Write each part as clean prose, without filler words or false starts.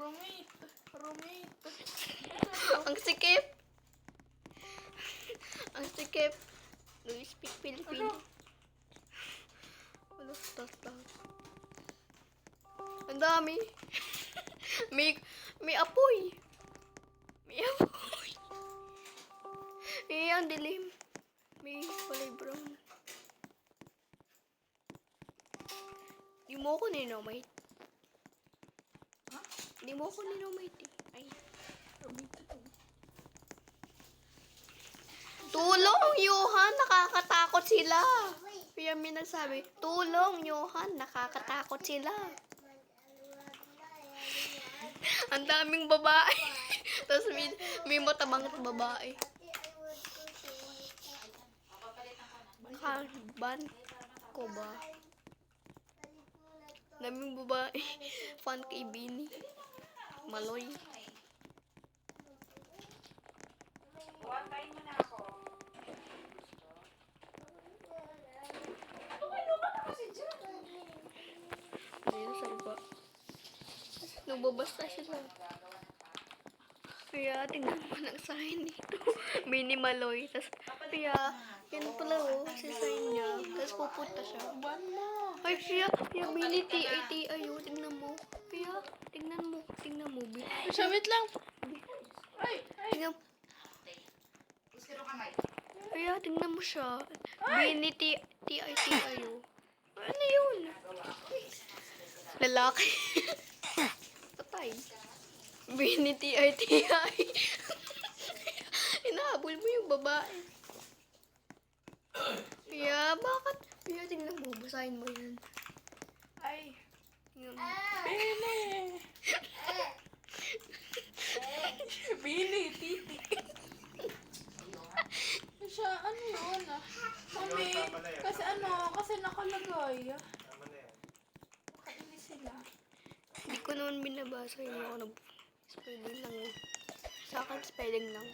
Roommate. Ang sikip. Ang sikip. Do you speak Filipino? Ano? Tas. Ang dami. May apoy. May apoy. Ang dilim. May kulay brown. Di mo ako ninomate. Ha? Di mo ako ninomate. Ay. Roommate to. Tulong, Johan! Nakakatakot sila! Kaya may nagsabi, tulong, Johan! Nakakatakot sila! Ang daming babae. Tapos may matabang babae. Ban ko ba? Daming babae. Fan kay Bini. Maloy. Buwantayin mo na ako. Ano kayo ka na kasi dyan? Ayun sa iba. Nagbabasta siya lang. Kaya tingnan mo ng sign dito. Mini Maloy. Tapos kaya yan pala si sign niya. Tapos pupunta siya. Ban mo. Ay siya. Yung mini TITI. Tingnan mo. Kaya tingnan mo. Siya, wait lang. Tingnan. Gusto rin kamay. Kaya tingnan mo siya. Mini TITI. Ano yun? Lalaki. Patay. Mini TITI. Inahabol mo yung babae. Kaya bakit? Kaya tingnan mo. Basahin mo yan. Ay. Tingnan mo. Bini, titi. Siya, ano yun? Mami, kasi nakalagay. Nakainis sila. Hindi ko naman binabasa yun. Spelling lang yun. Sa akin, spelling lang.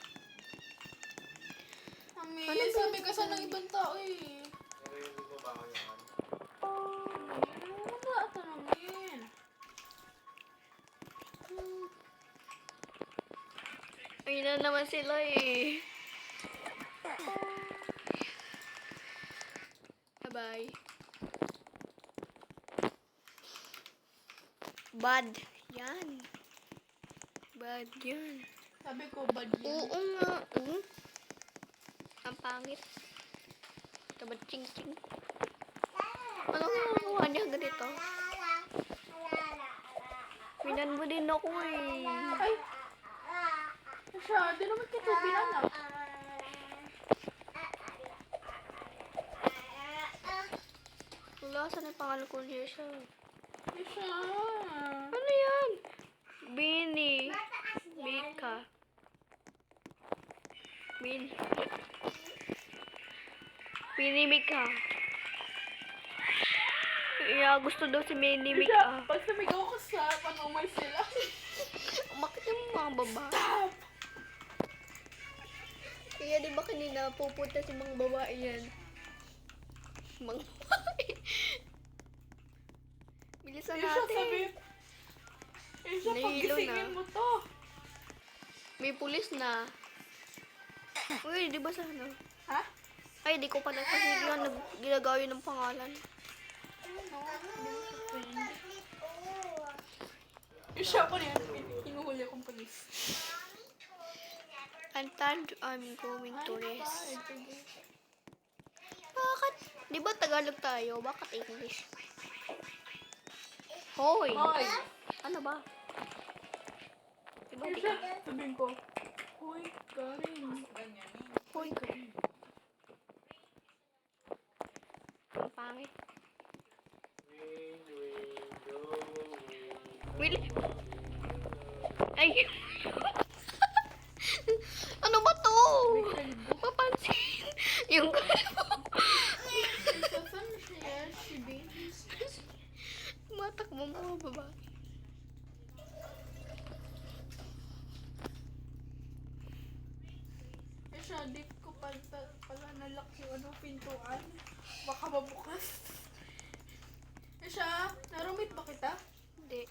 Mami, Ano ba? sabi kasi ng ibang tao eh. Wala tanongin. Ayun na naman sila eh. Bye-bye. Bad. Yan. Bad yan. Sabi ko, bad yun. Oo nga. Ang pangit. Tabad ching-ching. Ano nga nakuha niya ganito? Pinan mo din ako eh. Ay! Siya, di naman kita binanak. Wala, saan yung pangalan ko niya siya? Siya. Ano yan? Bini. Mika. Bini Mika. Yeah, gusto daw si Bini Siya, Mika. pag sumigaw ka sa panumay sila. Bakit yung mga babae? Stop! Kaya di ba kanina pupunta si mga babae yan? Mga babae. Bilisan Siya, sabi. natin. Siya, Nahilo pagisingin na. mo to. May pulis na. Uy, di ba sana? Ha? Ay, di ko pala kasi nga ginagawa yun ng pangalan. Siya pa rin. Hinuhuli akong polis. I'm tired, I'm going to rest. Bakit? Di ba Tagalog tayo? Bakit English? Hoy! Hoy! Ano ba? Di ba di Siya, ka? sabihin ko. Hoy, Karen. Hoy! Ang pangit. Really? Ay! Ano ba to? Papansin! Yung kalbo. Saan mo siya? Si baby. Matakbo mo, babae. Siya, di ko pala nalock yung pintuan. Baka mabukas. Siya, narumit ba kita? Hindi.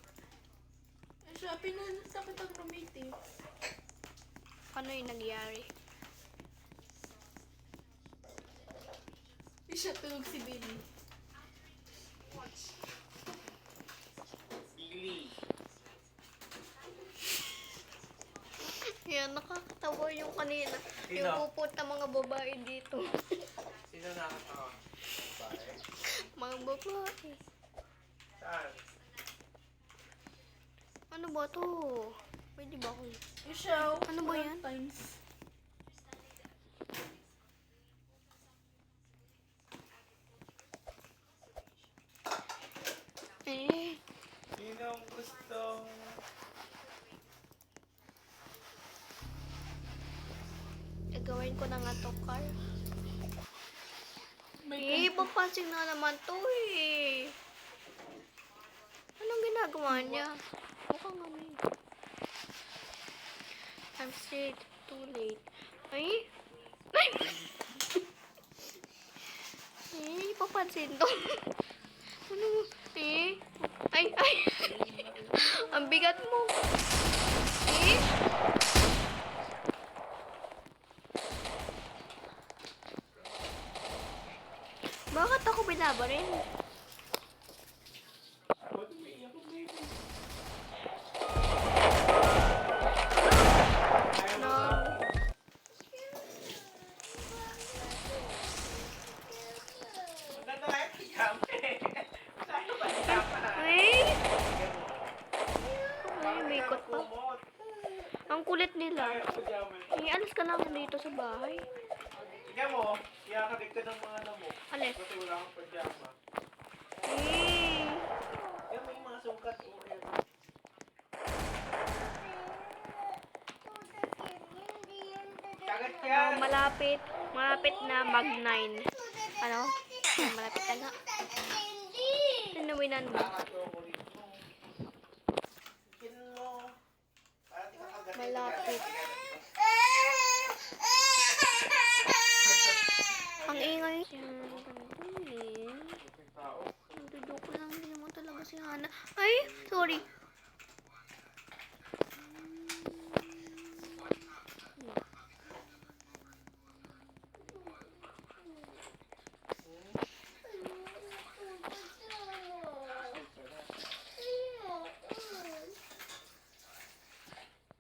Siya, pinasakit ang roommate eh. Ano yung nangyari? Di siya tulog si Billy. Billy. Yan, nakakatawa yung kanina. Sino? Yung pupunta mga babae dito. Sino nakatawa? Bae? Mga babae. Saan? Ano ba to? Pwede ba ako? Di siya, Ano ba yan? Times. Eh, Sinong gustong... gagawin ko na nga to, Carl. May Eh, papansin na naman to eh. Anong ginagawa niya? Mukhang ano eh. I'm straight. Too late. Ay? Ay! Eh, papansin to. Ano? Eh? Ay, ay! Ang bigat mo. Eh? Bakit ako binabarin? Ba't umiiyak ko, baby? No. Maganda nga yung pijama eh. Saan ka ba pijama? Ay! Parang may ikot pa. kumot. Ang kulit nila. Ay, ang pijama. Eh, alas ka lang dito sa bahay. Tingnan mo, iyakabig ka ng mga lamok. Alis. Kasi wala akong pajama. Eh. Yan, may mga sugat. Okay. Kagat yan. Malapit. Malapit na mag-9. Ano? Malapit na nga. Tinawinan mo. Kakachocolate mo. Kin mo. Para di ka kagatin. Malapit. Ang ingay. Tao. Nagdudoko lang din naman talaga si Hana. Ay, sorry.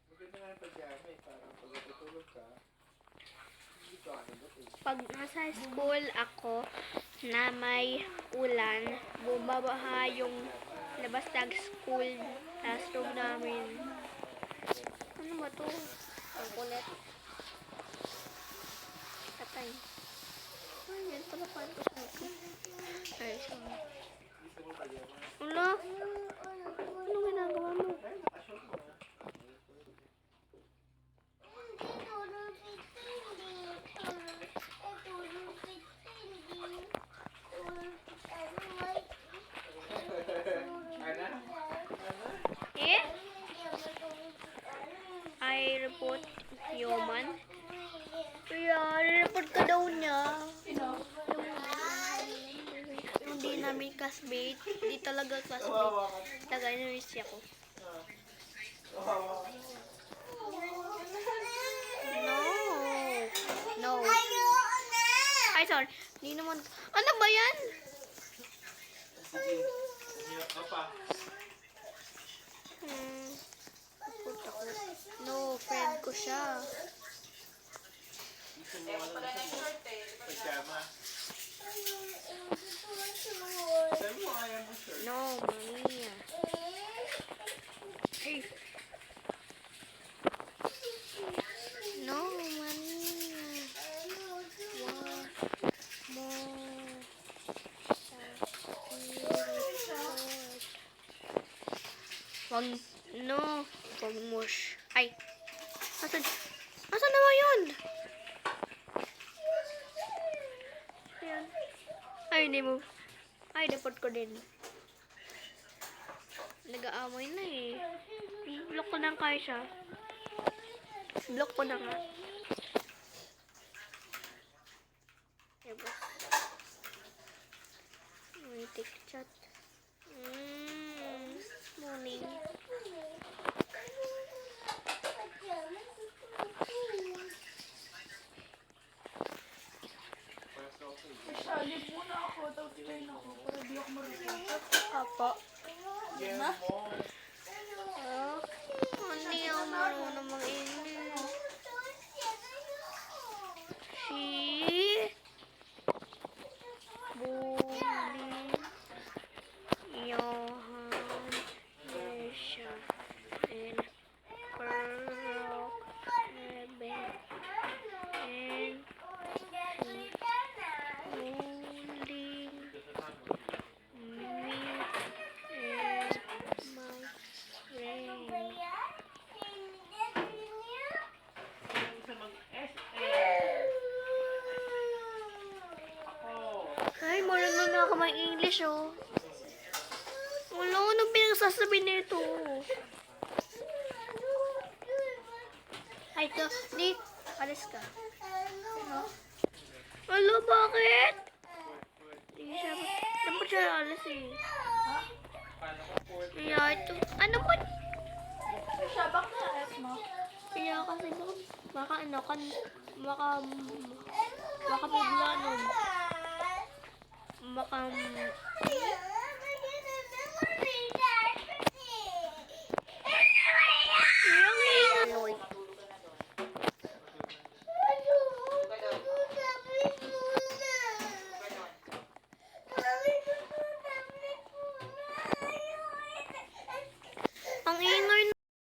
Maganda nga yung pajama eh. Parang pag natutulog ka, hindi ka ano eh. Pag nasa school ako na may ulan, bumabaha yung labas ng school classroom namin. Ano ba to? Ang kulit. Patay. Ay, yan pala paano ko siya. Ay, sorry. Gusto mo pajama? Ano? Ano ginagawa mo? Ay, nakashot mo na. Ana? Eh? I report human. Kaya, report ka daw niya. Sino? Hindi namin classmate. Hindi talaga classmate. Kawawa ka. Taga-nurse ako. Kawawa ka. No. No. Ay, sorry. Hindi naman. Ano ba yan? Sige, umiyak ka pa. Hmm. Takot. No, friend ko siya. Gusto mo ano na pajama? Saan mo ayaw mo shirt? No, Mania. Hey. No, Mania. Wag, no. Wag mush. Ay. Asan? Asan naman yun? Ayan. Ay, hindi mo. Ay, dapat ko din. Nag-aamay na eh. Block ko na kaya siya. Block ko na nga. Diba? May take chat. Morning. ka mag-English, oh. Wala, anong pinagsasabi nito? Ay, ito. Nick, alis ka. Wala, bakit? Hindi siya, dapat siya alis eh. Kaya ito, ano ba? Siya, bakit na mo? Kaya kasi baka ano, baka bigla nun. Baka